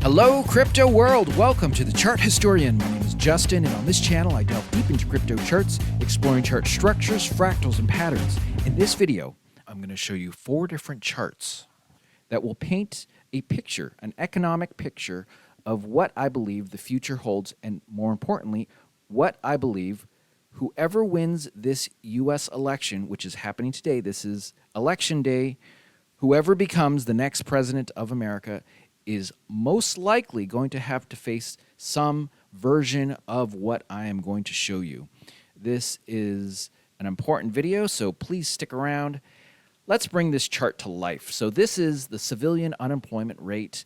Hello, crypto world. Welcome to the Chart Historian. My name is Justin, and on this channel, I delve deep into crypto charts, exploring chart structures, fractals, and patterns. In this video, I'm going to show you 4 different charts that will paint a picture, an economic picture of what I believe the future holds, and more importantly, what I believe whoever wins this U.S. election, which is happening today, this is election day, whoever becomes the next president of America is most likely going to have to face some version of what I am going to show you. This is an important video, so please stick around. Let's bring this chart to life. So this is the civilian unemployment rate,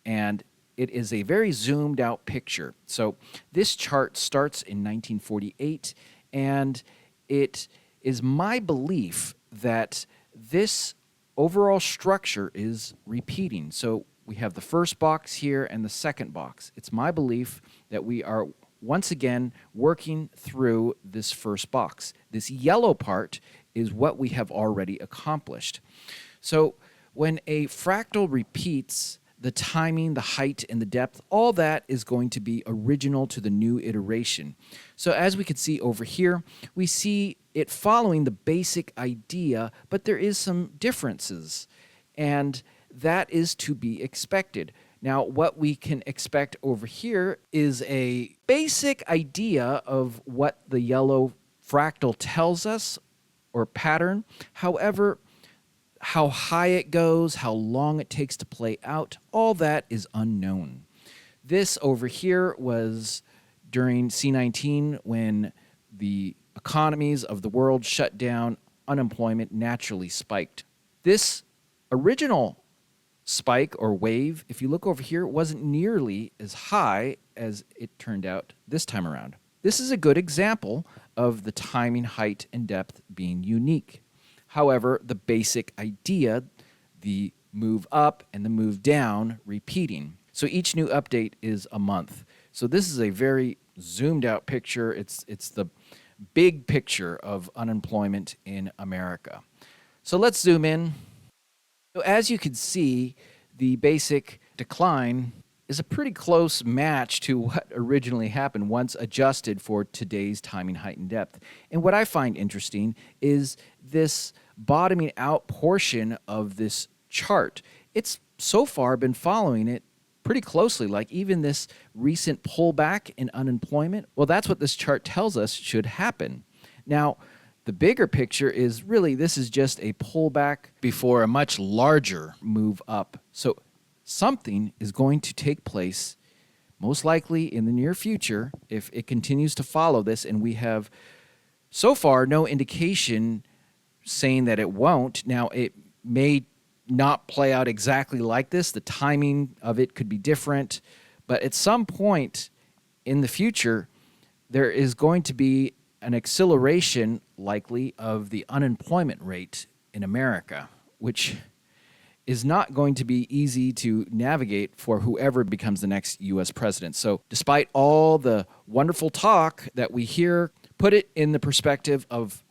and it is a very zoomed out picture. So this chart starts in 1948, and it is my belief that this overall structure is repeating. So we have the first box here and the second box. It's my belief that we are once again working through this first box. This yellow part is what we have already accomplished. So when a fractal repeats, the timing, the height, and the depth, all that is going to be original to the new iteration. So as we can see over here, we see it following the basic idea, but there is some differences, and that is to be expected. Now, what we can expect over here is a basic idea of what the yellow fractal tells us, or pattern. However, how high it goes, how long it takes to play out, all that is unknown. This over here was during C19 when the economies of the world shut down, unemployment naturally spiked. This original spike or wave, if you look over here, wasn't nearly as high as it turned out this time around. This is a good example of the timing, height, and depth being unique. However, the basic idea, the move up and the move down, repeating. So each new update is a month. So this is a very zoomed out picture. It's the big picture of unemployment in America. So let's zoom in. So as you can see, the basic decline is a pretty close match to what originally happened once adjusted for today's timing, height, and depth. And what I find interesting is this bottoming out portion of this chart. It's so far been following it pretty closely, like even this recent pullback in unemployment. Well, that's what this chart tells us should happen. Now, the bigger picture is really this is just a pullback before a much larger move up. So something is going to take place, most likely in the near future, if it continues to follow this, and we have so far no indication saying that it won't. Now, it may not play out exactly like this. The timing of it could be different, but at some point in the future, there is going to be an acceleration, likely, of the unemployment rate in America, which is not going to be easy to navigate for whoever becomes the next U.S. president. So despite all the wonderful talk that we hear, put it in the perspective of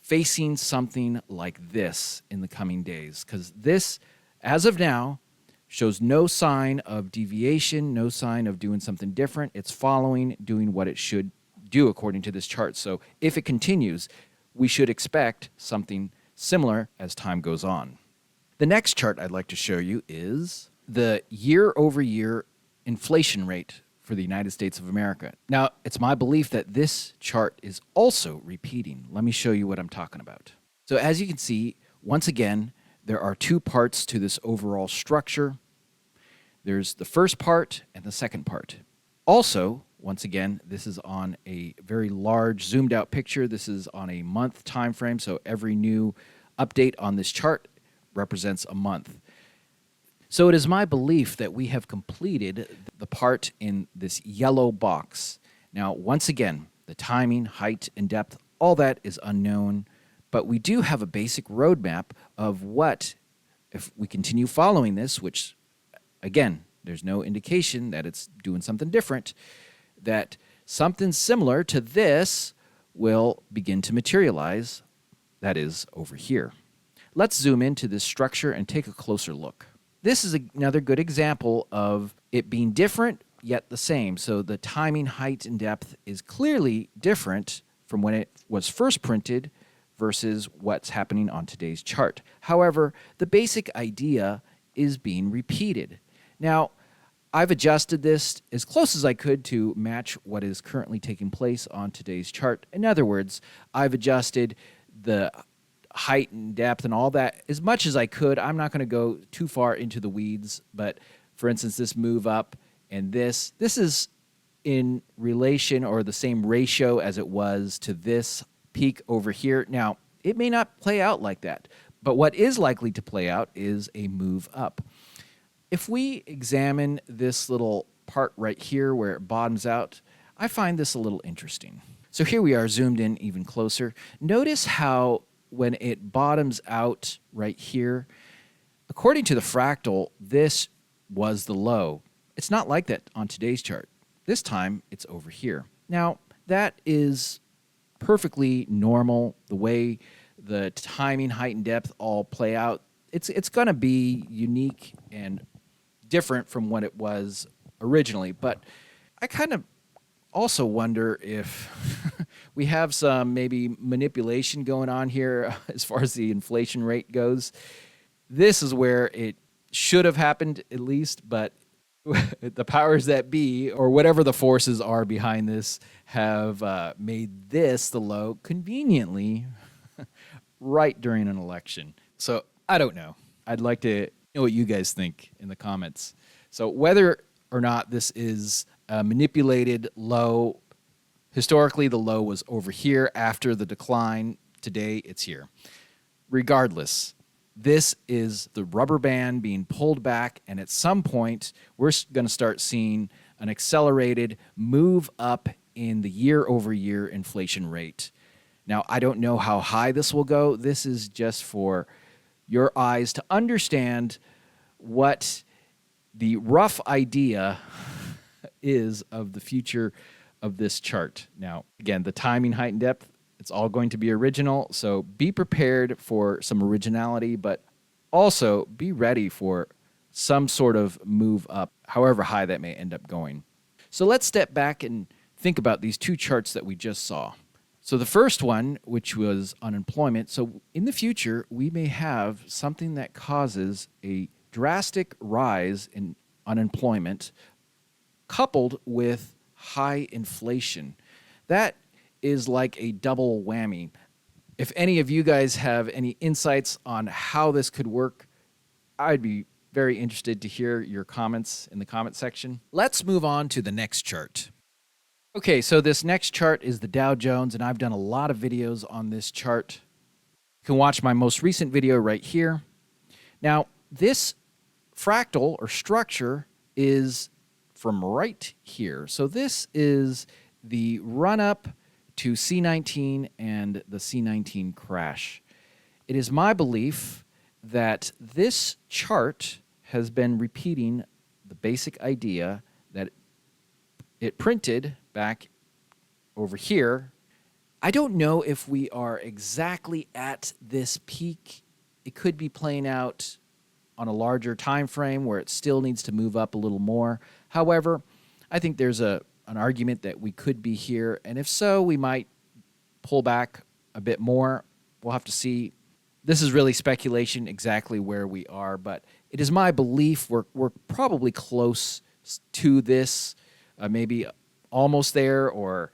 facing something like this in the coming days, because this, as of now, shows no sign of deviation, no sign of doing something different. It's following, doing what it should do according to this chart. So if it continues, we should expect something similar as time goes on. The next chart I'd like to show you is the year-over-year inflation rate for the United States of America. Now, it's my belief that this chart is also repeating. Let me show you what I'm talking about. So as you can see, once again, there are 2 parts to this overall structure. There's the first part and the second part. Also, once again, this is on a very large zoomed out picture. This is on a month time frame, so every new update on this chart represents a month. So it is my belief that we have completed the part in this yellow box. Now, once again, the timing, height, and depth, all that is unknown, but we do have a basic roadmap of what, if we continue following this, which, again, there's no indication that it's doing something different, that something similar to this will begin to materialize, that is, over here. Let's zoom into this structure and take a closer look. This is another good example of it being different yet the same. So the timing, height, and depth is clearly different from when it was first printed versus what's happening on today's chart. However, the basic idea is being repeated. Now, I've adjusted this as close as I could to match what is currently taking place on today's chart. In other words, I've adjusted the height and depth and all that as much as I could. I'm not going to go too far into the weeds, but for instance, this move up and this is in relation or the same ratio as it was to this peak over here. Now, it may not play out like that, but what is likely to play out is a move up. If we examine this little part right here where it bottoms out, I find this a little interesting. So here we are zoomed in even closer. Notice how when it bottoms out right here, according to the fractal, this was the low. It's not like that on today's chart. This time, it's over here. Now, that is perfectly normal, the way the timing, height, and depth all play out. It's going to be unique and different from what it was originally, but I kind of also wonder if we have some maybe manipulation going on here as far as the inflation rate goes. This is where it should have happened at least, but the powers that be, or whatever the forces are behind this, have made this the low conveniently right during an election. So I don't know. I'd like to know what you guys think in the comments. So whether or not this is a manipulated low, historically the low was over here after the decline. Today it's here. Regardless, this is the rubber band being pulled back, and at some point we're going to start seeing an accelerated move up in the year-over-year inflation rate. Now, I don't know how high this will go. This is just for your eyes to understand what the rough idea is of the future of this chart. Now, again, the timing, height, and depth, it's all going to be original, so be prepared for some originality, but also be ready for some sort of move up, however high that may end up going. So let's step back and think about these two charts that we just saw. So the first one, which was unemployment, so in the future, we may have something that causes a drastic rise in unemployment coupled with high inflation. That is like a double whammy. If any of you guys have any insights on how this could work, I'd be very interested to hear your comments in the comment section. Let's move on to the next chart. Okay, so this next chart is the Dow Jones, and I've done a lot of videos on this chart. You can watch my most recent video right here. Now, this fractal or structure is from right here. So this is the run-up to C19 and the C19 crash. It is my belief that this chart has been repeating the basic idea that it printed back over here. I don't know if we are exactly at this peak. It could be playing out on a larger time frame where it still needs to move up a little more. However, I think there's an argument that we could be here, and if so, we might pull back a bit more. We'll have to see. This is really speculation exactly where we are, but it is my belief we're probably close to this, maybe almost there, or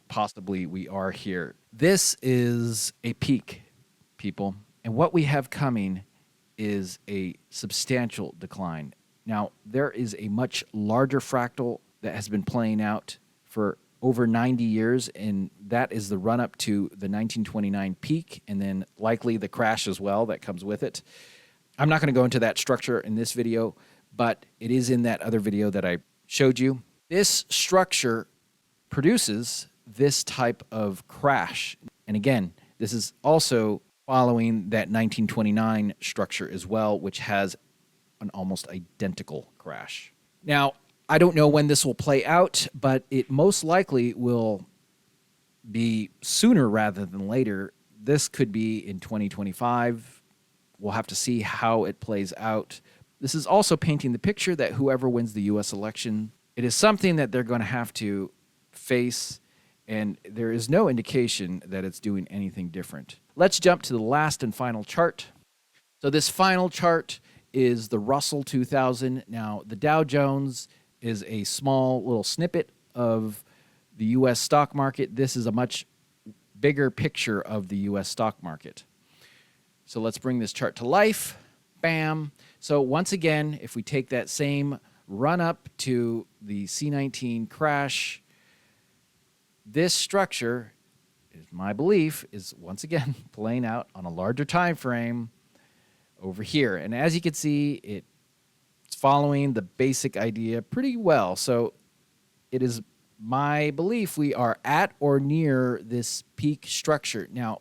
possibly we are here. This is a peak, people, and what we have coming is a substantial decline. Now, there is a much larger fractal that has been playing out for over 90 years, and that is the run-up to the 1929 peak, and then likely the crash as well that comes with it. I'm not going to go into that structure in this video, but it is in that other video that I showed you. This structure produces this type of crash. And again, this is also following that 1929 structure as well, which has an almost identical crash. Now, I don't know when this will play out, but it most likely will be sooner rather than later. This could be in 2025. We'll have to see how it plays out. This is also painting the picture that whoever wins the U.S. election, it is something that they're going to have to face, and there is no indication that it's doing anything different. Let's jump to the last and final chart. So this final chart is the Russell 2000. Now, the Dow Jones is a small little snippet of the U.S. stock market. This is a much bigger picture of the U.S. stock market. So let's bring this chart to life. Bam. So once again, if we take that same run up to the C19 crash, this structure, is my belief, is once again playing out on a larger time frame over here. And as you can see, it's following the basic idea pretty well. So it is my belief we are at or near this peak structure. Now,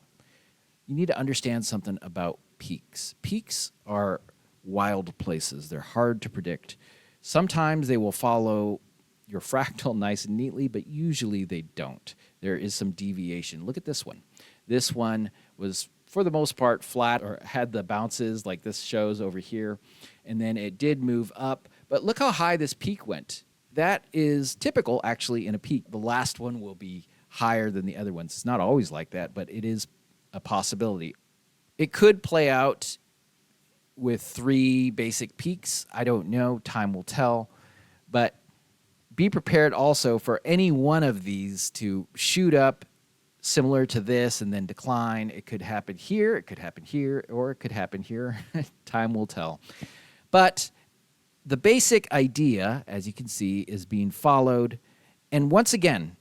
you need to understand something about peaks. Peaks are wild places. They're hard to predict. Sometimes they will follow your fractal nice and neatly, but usually they don't. There is some deviation. Look at this one. This one was, for the most part, flat or had the bounces like this shows over here, and then it did move up. But look how high this peak went. That is typical, actually, in a peak. The last one will be higher than the other ones. It's not always like that, but it is a possibility. It could play out with 3 basic peaks. I don't know. Time will tell. But be prepared also for any one of these to shoot up similar to this and then decline. It could happen here, it could happen here, or it could happen here. Time will tell. But the basic idea, as you can see, is being followed. And once again,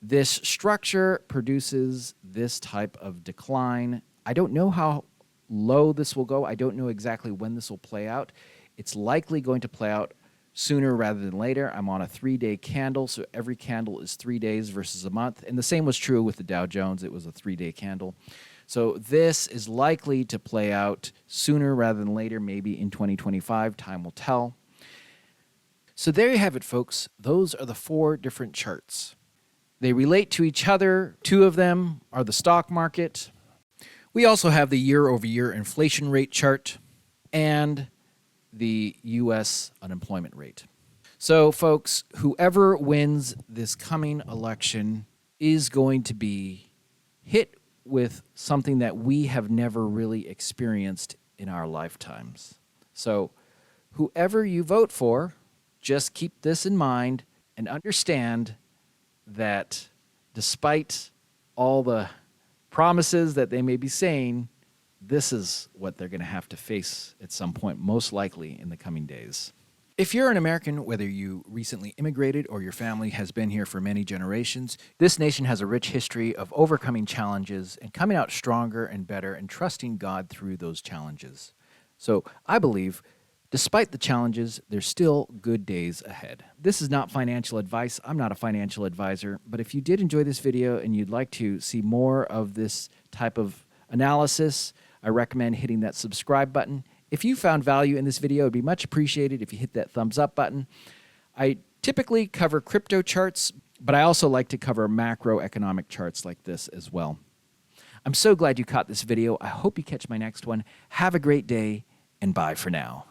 this structure produces this type of decline. I don't know how low this will go. I don't know exactly when this will play out. It's likely going to play out sooner rather than later. I'm on a 3-day candle, so every candle is 3 days versus a month. And the same was true with the Dow Jones. It was a 3-day candle. So this is likely to play out sooner rather than later, maybe in 2025. Time will tell. So there you have it, folks. Those are the 4 different charts. They relate to each other. 2 of them are the stock market. We also have the year-over-year inflation rate chart and the U.S. unemployment rate. So, folks, whoever wins this coming election is going to be hit with something that we have never really experienced in our lifetimes. So, whoever you vote for, just keep this in mind and understand that despite all the promises that they may be saying, this is what they're going to have to face at some point, most likely in the coming days. If you're an American, whether you recently immigrated or your family has been here for many generations, this nation has a rich history of overcoming challenges and coming out stronger and better and trusting God through those challenges. So I believe, despite the challenges, there's still good days ahead. This is not financial advice. I'm not a financial advisor, but if you did enjoy this video and you'd like to see more of this type of analysis, I recommend hitting that subscribe button. If you found value in this video, it would be much appreciated if you hit that thumbs up button. I typically cover crypto charts, but I also like to cover macroeconomic charts like this as well. I'm so glad you caught this video. I hope you catch my next one. Have a great day, and bye for now.